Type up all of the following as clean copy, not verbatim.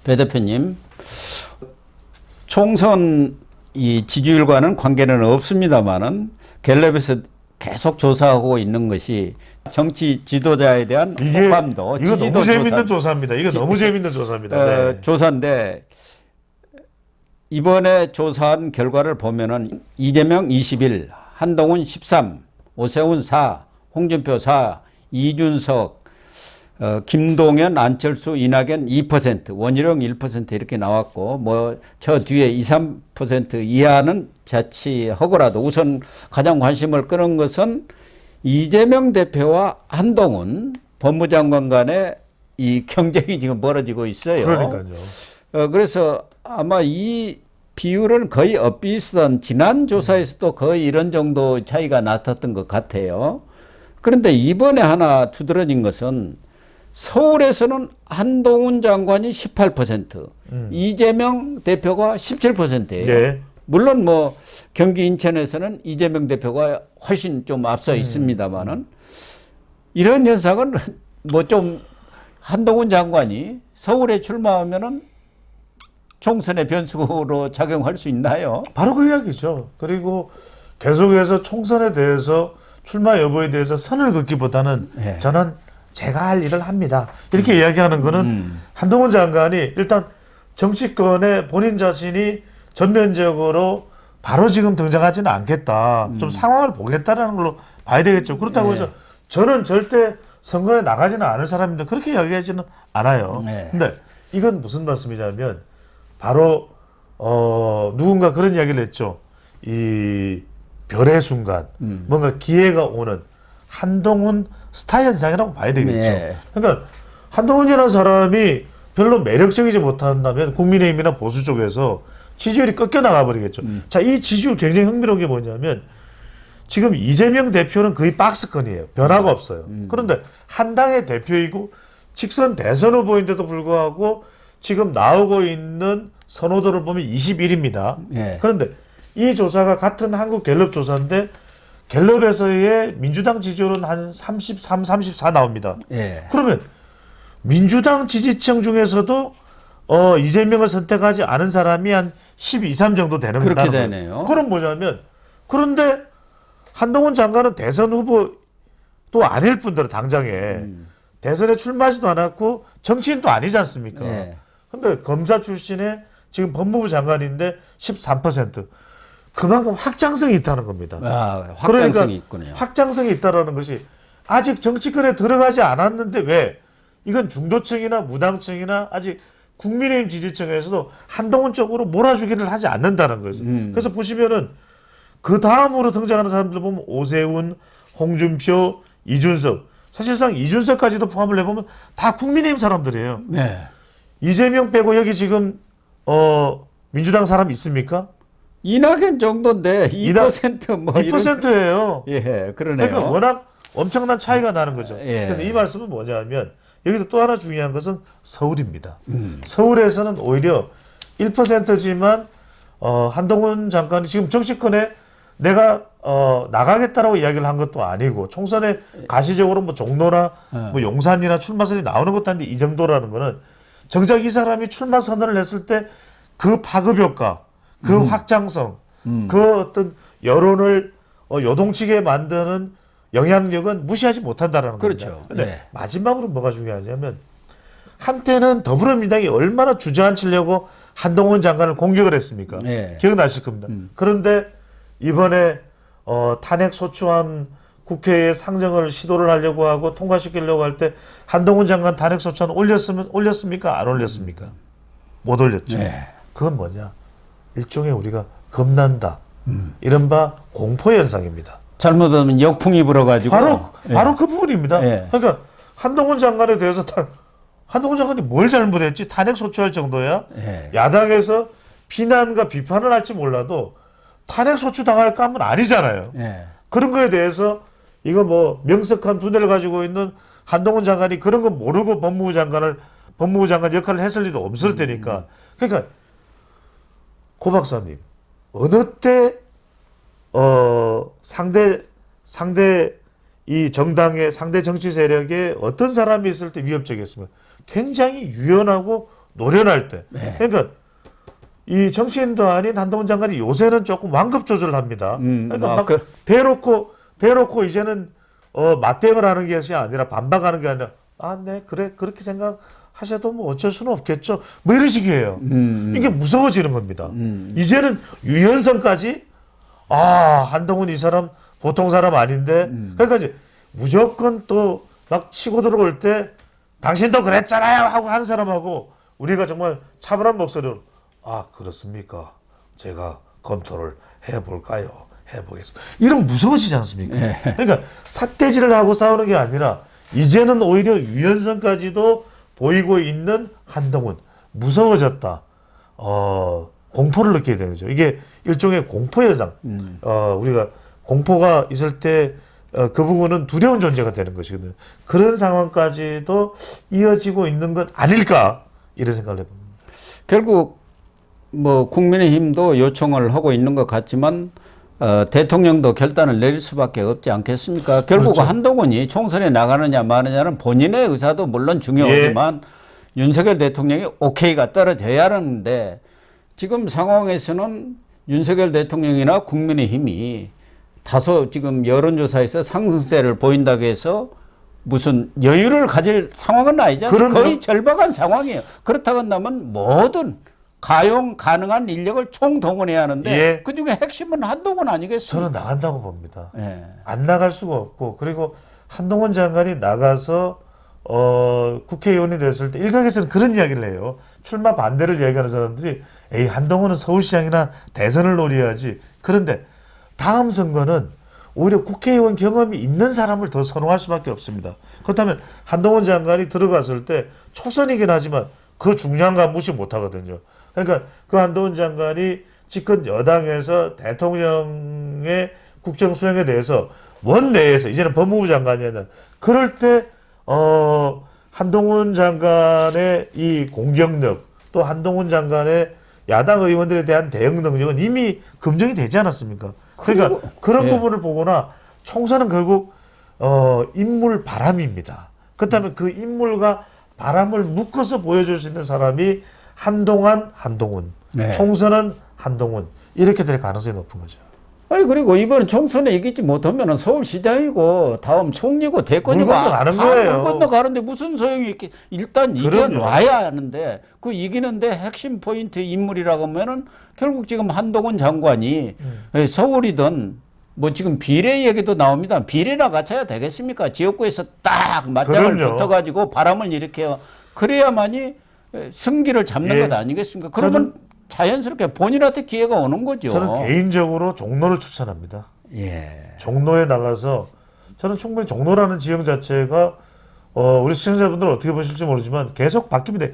배 대표님, 총선 이 지지율과는 관계는 없습니다만은 갤럽에서 계속 조사하고 있는 것이 정치 지도자에 대한 호감도, 이거 지지도 너무 재밌는 조사입니다. 이거 너무 재밌는 조사입니다. 네. 조사인데 이번에 조사한 결과를 보면은 이재명 21, 한동훈 13, 오세훈 4, 홍준표 4, 이준석, 김동연, 안철수, 이낙연 2%, 원희룡 1% 이렇게 나왔고 뭐 저 뒤에 2, 3% 이하는 자치하고라도 우선 가장 관심을 끄는 것은 이재명 대표와 한동훈 법무장관 간의 이 경쟁이 지금 벌어지고 있어요. 그러니까요. 그래서 아마 이 비율은 거의 엇비슷한 지난 조사에서도 거의 이런 정도 차이가 나탔던 것 같아요. 그런데 이번에 하나 두드러진 것은 서울에서는 한동훈 장관이 18%, 이재명 대표가 17%예요. 네. 물론 뭐 경기 인천에서는 이재명 대표가 훨씬 좀 앞서 있습니다만은 이런 현상은 뭐 좀 한동훈 장관이 서울에 출마하면은 총선의 변수로 작용할 수 있나요? 바로 그 이야기죠. 그리고 계속해서 총선에 대해서 출마 여부에 대해서 선을 긋기보다는 네. 저는 제가 할 일을 합니다. 이렇게 이야기하는 거는 한동훈 장관이 일단 정치권에 본인 자신이 전면적으로 바로 지금 등장하지는 않겠다. 좀 상황을 보겠다라는 걸로 봐야 되겠죠. 그렇다고 해서 저는 절대 선거에 나가지는 않을 사람인데 그렇게 이야기하지는 않아요. 근데 이건 무슨 말씀이냐면 바로 누군가 그런 이야기를 했죠. 이 별의 순간 뭔가 기회가 오는 한동훈 스타 현상이라고 봐야 되겠죠. 네. 그러니까 한동훈이라는 사람이 별로 매력적이지 못한다면 국민의힘이나 보수 쪽에서 지지율이 꺾여 나가버리겠죠. 자, 이 지지율 굉장히 흥미로운 게 뭐냐면 지금 이재명 대표는 거의 박스권이에요. 변화가 없어요. 그런데 한 당의 대표이고 직선 대선 후보인데도 불구하고 지금 나오고 있는 선호도를 보면 21입니다. 네. 그런데 이 조사가 같은 한국 갤럽 조사인데 갤럽에서의 민주당 지지율은 한 33, 34 나옵니다. 예. 그러면 민주당 지지층 중에서도 이재명을 선택하지 않은 사람이 한 12, 3 정도 되는 거예요. 그렇게 되네요. 그건 뭐냐면 그런데 한동훈 장관은 대선 후보도 아닐 뿐더러 당장에 대선에 출마하지도 않았고 정치인도 아니지 않습니까? 예. 근데 검사 출신의 지금 법무부 장관인데 13%. 그만큼 확장성이 있다는 겁니다. 아, 확장성이 그러니까 있군요. 확장성이 있다라는 것이 아직 정치권에 들어가지 않았는데 왜? 이건 중도층이나 무당층이나 아직 국민의힘 지지층에서도 한동훈 쪽으로 몰아주기를 하지 않는다는 거죠. 그래서 보시면은 그 다음으로 등장하는 사람들 보면 오세훈, 홍준표, 이준석. 사실상 이준석까지도 포함을 해보면 다 국민의힘 사람들이에요. 네. 이재명 빼고 여기 지금 민주당 사람 있습니까? 이낙연 정도인데 2% 뭐 2%예요. 예, 그러네요. 그러니까 워낙 엄청난 차이가 나는 거죠. 예. 그래서 이 말씀은 뭐냐면 여기서 또 하나 중요한 것은 서울입니다. 서울에서는 오히려 1%지만 한동훈 장관이 지금 정치권에 내가 나가겠다라고 이야기를 한 것도 아니고 총선에 가시적으로 뭐 종로나 뭐 용산이나 출마선이 나오는 것도 아닌데 이 정도라는 거는 정작 이 사람이 출마 선언을 했을 때 그 파급 효과, 그 확장성, 그 어떤 여론을 요동치게 만드는 영향력은 무시하지 못한다라는 그렇죠. 겁니다. 근데 네. 마지막으로 뭐가 중요하냐면 한때는 더불어민주당이 얼마나 주저앉히려고 한동훈 장관을 공격을 했습니까? 네. 기억나실 겁니다. 그런데 이번에 탄핵 소추안 국회에 상정을 시도를 하려고 하고 통과시키려고 할 때 한동훈 장관 탄핵 소추안 올렸습니까? 안 올렸습니까? 못 올렸죠. 네. 그건 뭐냐? 일종의 우리가 겁난다. 이른바 공포 현상입니다. 잘못하면 역풍이 불어가지고 바로 그 부분입니다. 예. 그러니까 한동훈 장관에 대해서 한동훈 장관이 뭘 잘못했지? 탄핵 소추할 정도야? 예. 야당에서 비난과 비판을 할지 몰라도 탄핵 소추 당할 감은 아니잖아요. 예. 그런 거에 대해서 이거 뭐 명석한 두뇌를 가지고 있는 한동훈 장관이 그런 거 모르고 법무부 장관 역할을 했을 리도 없을 테니까. 그러니까 고 박사님 어느 때 상대 이 정당의 상대 정치 세력에 어떤 사람이 있을 때 위협적이었습니까? 굉장히 유연하고 노련할 때. 그러니까 이 정치인도 아닌 한동훈 장관이 요새는 조금 완급 조절을 합니다. 그러니까 막 대놓고 이제는 맞대응을 하는 것이 아니라 반박하는 게 아니라 네 그래 그렇게 생각하셔도 뭐 어쩔 수는 없겠죠. 뭐 이런 식이에요. 이게 무서워지는 겁니다. 이제는 유연성까지 한동훈 이 사람 보통 사람 아닌데 그러니까 이제 무조건 또 막 치고 들어올 때 당신도 그랬잖아요 하고 하는 사람하고 우리가 정말 차분한 목소리로 그렇습니까? 제가 검토를 해볼까요? 해보겠습니다. 이러면 무서워지지 않습니까? 그러니까 삿대질을 하고 싸우는 게 아니라 이제는 오히려 유연성까지도 보이고 있는 한동훈. 무서워졌다. 공포를 느끼게 되는 거죠. 이게 일종의 공포현상. 우리가 공포가 있을 때 그 부분은 두려운 존재가 되는 것이거든요. 그런 상황까지도 이어지고 있는 것 아닐까 이런 생각을 해봅니다. 결국 뭐 국민의힘도 요청을 하고 있는 것 같지만 대통령도 결단을 내릴 수밖에 없지 않겠습니까? 결국 그렇죠. 한동훈이 총선에 나가느냐 마느냐는 본인의 의사도 물론 중요하지만 윤석열 대통령이 오케이가 떨어져야 하는데 지금 상황에서는 윤석열 대통령이나 국민의힘이 다소 지금 여론조사에서 상승세를 보인다고 해서 무슨 여유를 가질 상황은 아니죠. 거의 절박한 상황이에요. 그렇다고 한다면 모든 가용가능한 인력을 총동원해야 하는데 그중에 핵심은 한동훈 아니겠습니까? 저는 나간다고 봅니다. 안 나갈 수가 없고 그리고 한동훈 장관이 나가서 국회의원이 됐을 때 일각에서는 그런 이야기를 해요. 출마 반대를 이야기하는 사람들이 한동훈은 서울시장이나 대선을 노려야지. 그런데 다음 선거는 오히려 국회의원 경험이 있는 사람을 더 선호할 수밖에 없습니다. 그렇다면 한동훈 장관이 들어갔을 때 초선이긴 하지만 그 중요한 건 무시 못하거든요. 그러니까 그 한동훈 장관이 집권 여당에서 대통령의 국정 수행에 대해서 원내에서 이제는 법무부 장관이 아니라 그럴 때 한동훈 장관의 이 공격력 또 한동훈 장관의 야당 의원들에 대한 대응 능력은 이미 검증이 되지 않았습니까? 그러니까 그런 부분을 보거나 총선은 결국 인물 바람입니다. 그렇다면 그 인물과 바람을 묶어서 보여줄 수 있는 사람이 한동훈, 총선은 한동훈 이렇게 될 가능성이 높은 거죠. 그리고 이번 총선에 이기지 못하면 서울시장이고 다음 총리고 대권이고 물 건너가는데 무슨 소용이 있겠. 일단 이겨놔야 하는데 그 이기는데 핵심 포인트 인물이라고 하면은 결국 지금 한동훈 장관이 서울이든 뭐 지금 비례 얘기도 나옵니다. 비례나 갖춰야 되겠습니까? 지역구에서 딱 맞짱을 붙어가지고 바람을 일으켜요. 그래야만이 승기를 잡는 것 아니겠습니까? 그러면 자연스럽게 본인한테 기회가 오는 거죠. 저는 개인적으로 종로를 추천합니다. 종로에 나가서 저는 충분히 종로라는 지역 자체가 우리 시청자분들은 어떻게 보실지 모르지만 계속 바뀝니다.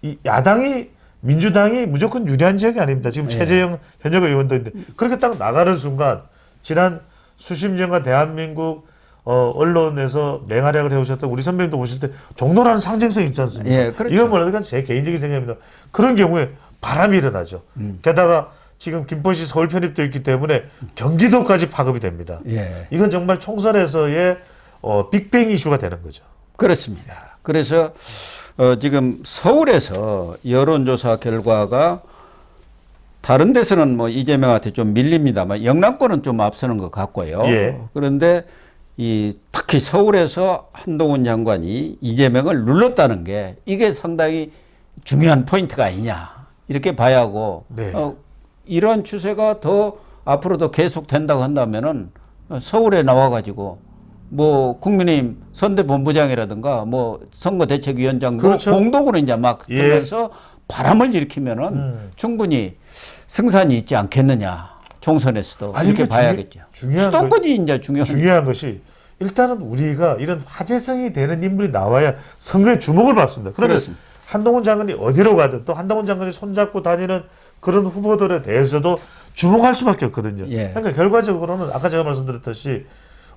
이 야당이 민주당이 무조건 유리한 지역이 아닙니다. 지금 최재형 현역 의원도 있는데 그렇게 딱 나가는 순간 지난 수십 년간 대한민국 언론에서 맹활약을 해오셨던 우리 선배님도 보실 때 종로라는 상징성이 있지 않습니까? 그렇죠. 이건 뭐라든가 제 개인적인 생각입니다. 그런 경우에 바람이 일어나죠. 게다가 지금 김포시 서울 편입되어 있기 때문에 경기도까지 파급이 됩니다. 이건 정말 총선에서의 빅뱅 이슈가 되는 거죠. 그렇습니다. 그래서 지금 서울에서 여론조사 결과가 다른 데서는 뭐 이재명한테 좀 밀립니다만 영남권은 좀 앞서는 것 같고요. 그런데 특히 서울에서 한동훈 장관이 이재명을 눌렀다는 게 이게 상당히 중요한 포인트가 아니냐. 이렇게 봐야 하고 이런 추세가 더 앞으로도 계속된다고 한다면은 서울에 나와가지고 뭐 국민의힘 선대본부장이라든가 뭐 선거대책위원장도 공동으로 이제 막 들면서 바람을 일으키면은 충분히 승산이 있지 않겠느냐 총선에서도 이렇게 봐야겠죠. 수도권이 이제 중요한 것이 일단은 우리가 이런 화제성이 되는 인물이 나와야 선거에 주목을 받습니다. 그렇습니다. 한동훈 장관이 어디로 가든 또 한동훈 장관이 손잡고 다니는 그런 후보들에 대해서도 주목할 수밖에 없거든요. 그러니까 결과적으로는 아까 제가 말씀드렸듯이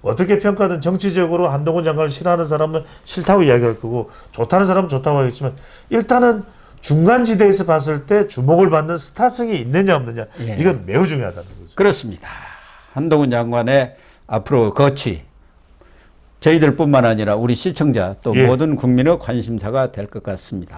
어떻게 평가든 정치적으로 한동훈 장관을 싫어하는 사람은 싫다고 이야기할 거고 좋다는 사람은 좋다고 하겠지만 일단은 중간지대에서 봤을 때 주목을 받는 스타성이 있느냐 없느냐 이건 매우 중요하다는 거죠. 그렇습니다. 한동훈 장관의 앞으로 거취 저희들뿐만 아니라 우리 시청자 또 모든 국민의 관심사가 될 것 같습니다.